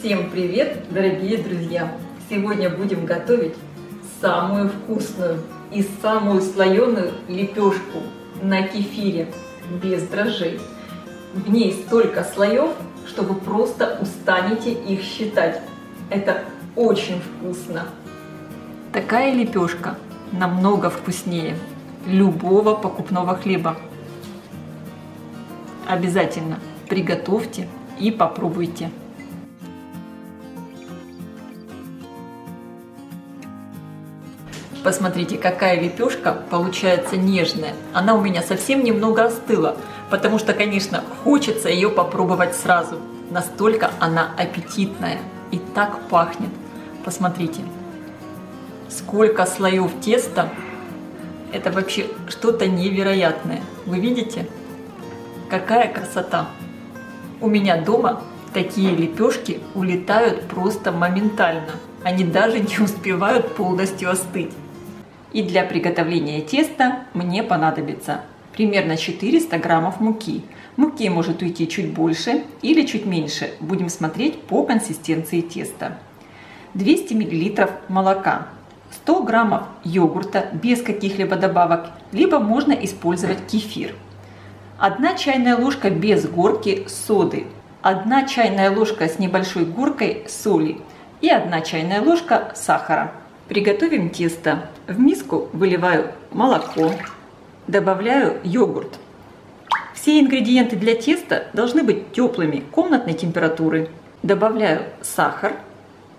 Всем привет, дорогие друзья! Сегодня будем готовить самую вкусную и самую слоеную лепешку на кефире, без дрожжей. В ней столько слоев, что вы просто устанете их считать. Это очень вкусно. Такая лепешка намного вкуснее любого покупного хлеба. Обязательно приготовьте и попробуйте. Посмотрите, какая лепешка получается нежная. Она у меня совсем немного остыла, потому что, конечно, хочется ее попробовать сразу. Настолько она аппетитная и так пахнет. Посмотрите, сколько слоев теста. Это вообще что-то невероятное. Вы видите? Какая красота! У меня дома такие лепешки улетают просто моментально. Они даже не успевают полностью остыть. И для приготовления теста мне понадобится примерно 400 граммов муки. Муки может уйти чуть больше или чуть меньше. Будем смотреть по консистенции теста. 200 мл молока. 100 граммов йогурта без каких-либо добавок, либо можно использовать кефир. 1 чайная ложка без горки соды. 1 чайная ложка с небольшой горкой соли. И 1 чайная ложка сахара. Приготовим тесто. В миску выливаю молоко, добавляю йогурт. Все ингредиенты для теста должны быть теплыми, комнатной температуры. Добавляю сахар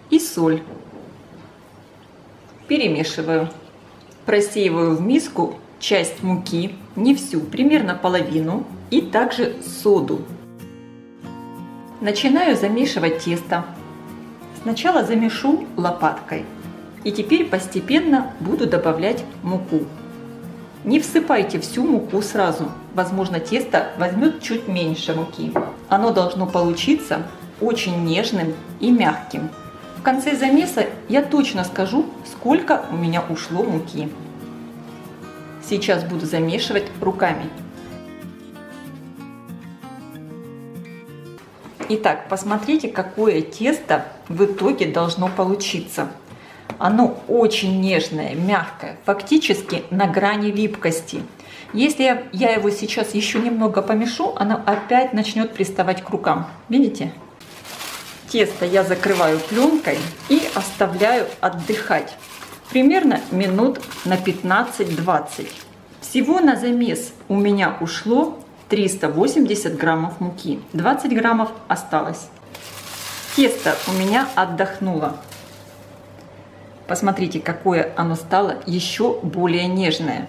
и соль. Перемешиваю. Просеиваю в миску часть муки, не всю, примерно половину, и также соду. Начинаю замешивать тесто. Сначала замешу лопаткой. И теперь постепенно буду добавлять муку. Не всыпайте всю муку сразу. Возможно, тесто возьмет чуть меньше муки. Оно должно получиться очень нежным и мягким. В конце замеса я точно скажу, сколько у меня ушло муки. Сейчас буду замешивать руками. Итак, посмотрите, какое тесто в итоге должно получиться. Оно очень нежное, мягкое, фактически на грани липкости. Если я его сейчас еще немного помешу, оно опять начнет приставать к рукам. Видите? Тесто я закрываю пленкой и оставляю отдыхать. Примерно минут на 15-20. Всего на замес у меня ушло 380 граммов муки. 20 граммов осталось. Тесто у меня отдохнуло. Посмотрите, какое оно стало еще более нежное.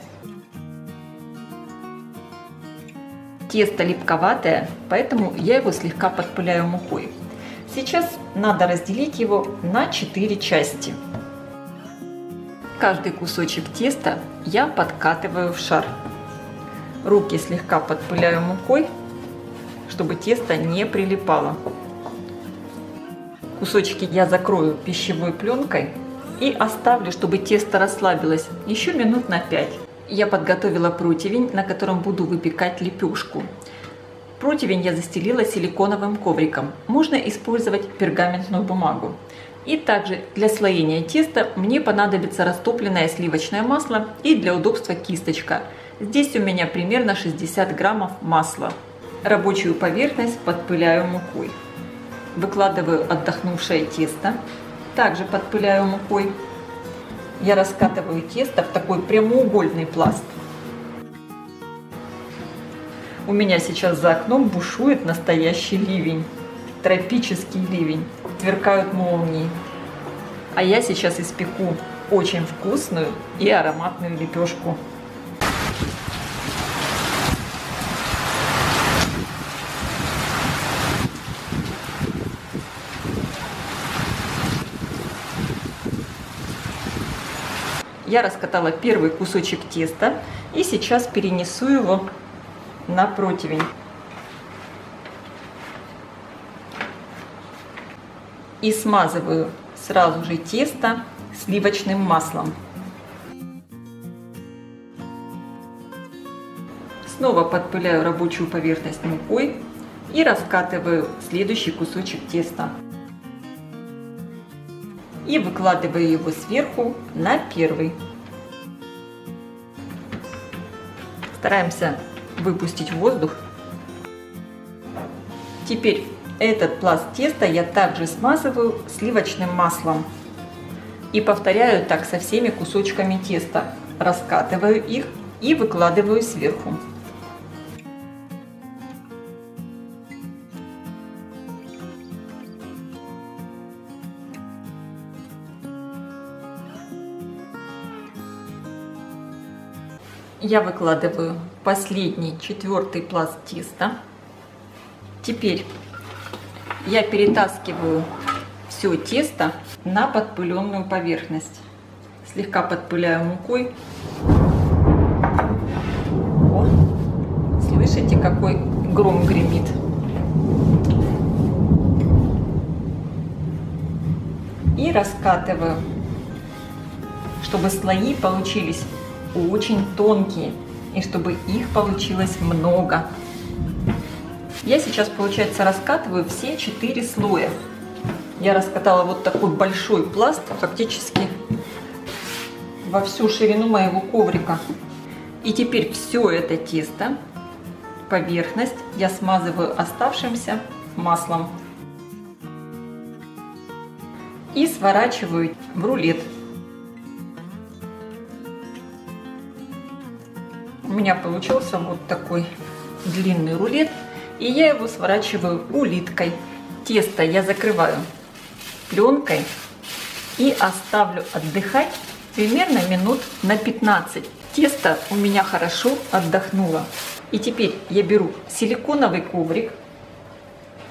Тесто липковатое, поэтому я его слегка подпыляю мукой. Сейчас надо разделить его на 4 части. Каждый кусочек теста я подкатываю в шар. Руки слегка подпыляю мукой, чтобы тесто не прилипало. Кусочки я закрою пищевой пленкой и оставлю, чтобы тесто расслабилось еще минут на 5. Я подготовила противень, на котором буду выпекать лепешку. Противень я застелила силиконовым ковриком. Можно использовать пергаментную бумагу. И также для слоения теста мне понадобится растопленное сливочное масло и для удобства кисточка. Здесь у меня примерно 60 граммов масла. Рабочую поверхность подпыляю мукой. Выкладываю отдохнувшее тесто. Также подпыляю мукой. Я раскатываю тесто в такой прямоугольный пласт. У меня сейчас за окном бушует настоящий ливень. Тропический ливень. Сверкают молнии. А я сейчас испеку очень вкусную и ароматную лепешку. Я раскатала первый кусочек теста и сейчас перенесу его на противень. И смазываю сразу же тесто сливочным маслом. Снова подпыляю рабочую поверхность мукой и раскатываю следующий кусочек теста. и выкладываю его сверху на первый. Стараемся выпустить воздух. Теперь этот пласт теста я также смазываю сливочным маслом. И повторяю так со всеми кусочками теста. Раскатываю их и выкладываю сверху. Я выкладываю последний, 4-й пласт теста. Теперь я перетаскиваю все тесто на подпыленную поверхность. Слегка подпыляю мукой. О, слышите, какой гром гремит? И раскатываю, чтобы слои получились очень тонкие и чтобы их получилось много. Я сейчас, получается, раскатываю все 4 слоя. Я раскатала вот такой большой пласт, фактически во всю ширину моего коврика. И теперь все это тесто, поверхность, я смазываю оставшимся маслом и сворачиваю в рулет. У меня получился вот такой длинный рулет, и я его сворачиваю улиткой. Тесто я закрываю пленкой и оставлю отдыхать примерно минут на 15. Тесто у меня хорошо отдохнуло. И теперь я беру силиконовый коврик,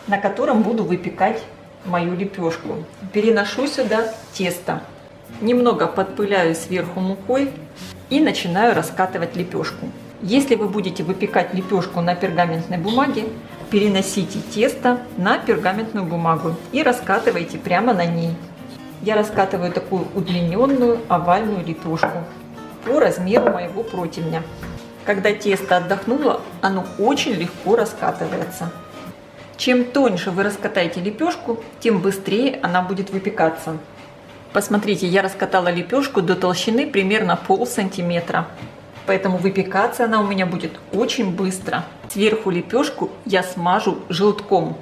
на котором буду выпекать мою лепешку. Переношу сюда тесто. Немного подпыляю сверху мукой и начинаю раскатывать лепешку. Если вы будете выпекать лепешку на пергаментной бумаге, переносите тесто на пергаментную бумагу и раскатывайте прямо на ней. Я раскатываю такую удлиненную овальную лепешку по размеру моего противня. Когда тесто отдохнуло, оно очень легко раскатывается. Чем тоньше вы раскатаете лепешку, тем быстрее она будет выпекаться. Посмотрите, я раскатала лепешку до толщины примерно полсантиметра. Поэтому выпекаться она у меня будет очень быстро. Сверху лепешку я смажу желтком.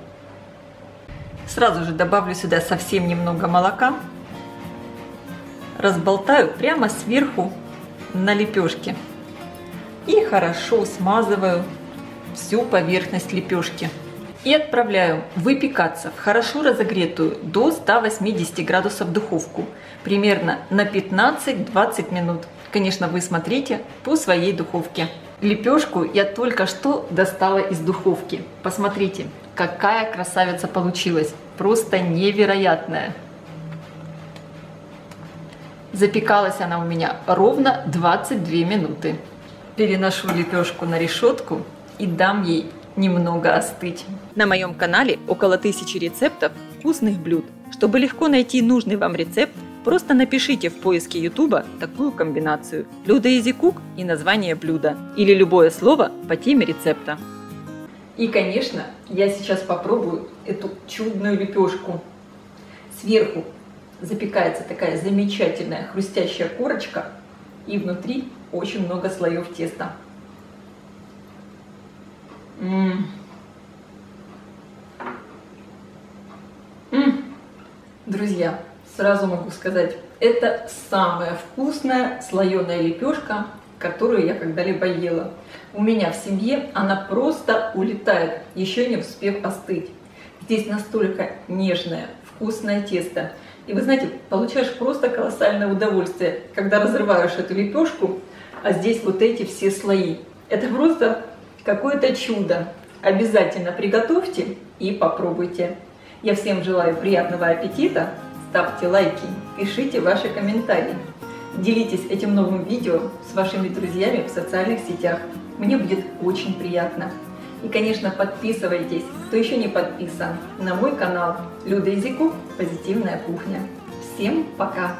Сразу же добавлю сюда совсем немного молока. Разболтаю прямо сверху на лепешке. И хорошо смазываю всю поверхность лепешки. И отправляю выпекаться в хорошо разогретую до 180 градусов духовку. Примерно на 15-20 минут. Конечно, вы смотрите по своей духовке. Лепешку я только что достала из духовки. Посмотрите, какая красавица получилась. Просто невероятная. Запекалась она у меня ровно 22 минуты. Переношу лепешку на решетку и дам ей немного остыть. На моем канале около 1000 рецептов вкусных блюд. Чтобы легко найти нужный вам рецепт, просто напишите в поиске YouTube такую комбинацию: блюдо Easy Cook и название блюда, или любое слово по теме рецепта. И, конечно, я сейчас попробую эту чудную лепешку. Сверху запекается такая замечательная хрустящая корочка, и внутри очень много слоев теста. Друзья, сразу могу сказать, это самая вкусная слоеная лепешка, которую я когда-либо ела. У меня в семье она просто улетает, еще не успев остыть. Здесь настолько нежное, вкусное тесто. И вы знаете, получаешь просто колоссальное удовольствие, когда разрываешь эту лепешку, а здесь вот эти все слои. Это просто какое-то чудо. Обязательно приготовьте и попробуйте. Я всем желаю приятного аппетита. Ставьте лайки, пишите ваши комментарии. Делитесь этим новым видео с вашими друзьями в социальных сетях. Мне будет очень приятно. И, конечно, подписывайтесь, кто еще не подписан, на мой канал Люда Easy Cook Позитивная кухня. Всем пока!